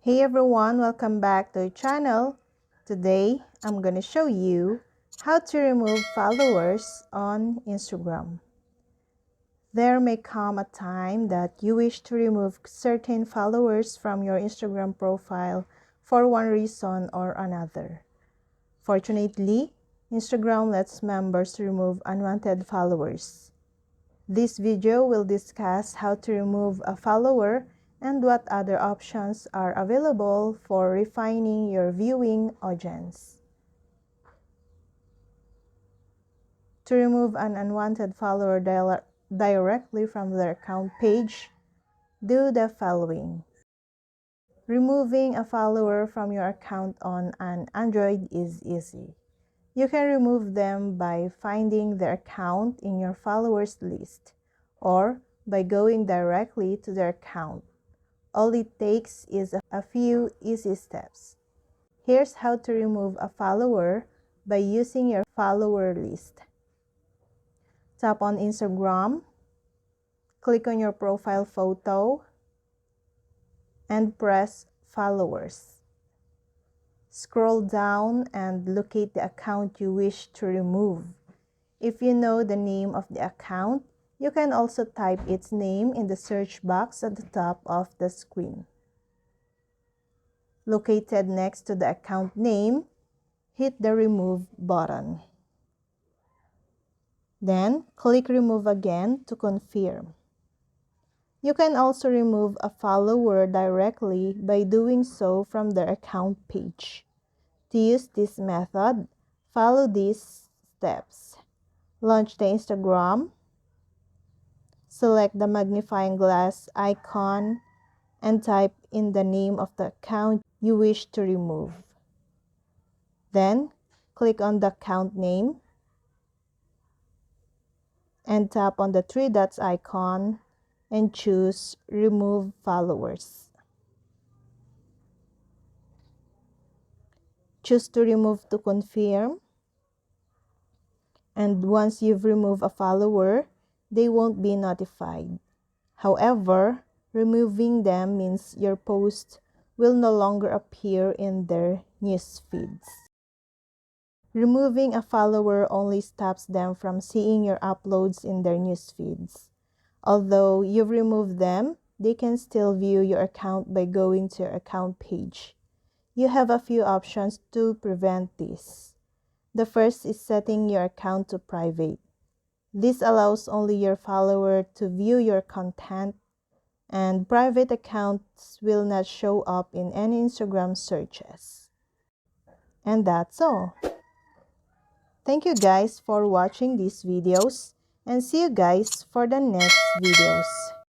Hey everyone, welcome back to the channel. Today, I'm gonna show you how to remove followers on Instagram. There may come a time that you wish to remove certain followers from your Instagram profile for one reason or another. Fortunately, Instagram lets members remove unwanted followers. This video will discuss how to remove a follower and what other options are available for refining your viewing audience. To remove an unwanted follower directly from their account page, do the following. Removing a follower from your account on an Android is easy. You can remove them by finding their account in your followers list or by going directly to their account. All it takes is a few easy steps. Here's how to remove a follower by using your follower list. Tap on Instagram, click on your profile photo, and press Followers. Scroll down and locate the account you wish to remove. If you know the name of the account, you can also type its name in the search box at the top of the screen. Located next to the account name, hit the Remove button. Then, click Remove again to confirm. You can also remove a follower directly by doing so from their account page. To use this method, follow these steps. Launch the Instagram, select the magnifying glass icon, and type in the name of the account you wish to remove. Then, click on the account name and tap on the three dots icon and choose Remove Followers. Choose to remove to confirm. And once you've removed a follower, they won't be notified. However, removing them means your post will no longer appear in their news feeds. Removing a follower only stops them from seeing your uploads in their news feeds. Although you've removed them, they can still view your account by going to your account page. You have a few options to prevent this. The first is setting your account to private. This allows only your follower to view your content, and private accounts will not show up in any Instagram searches. And that's all. Thank you guys for watching these videos, and see you guys for the next videos.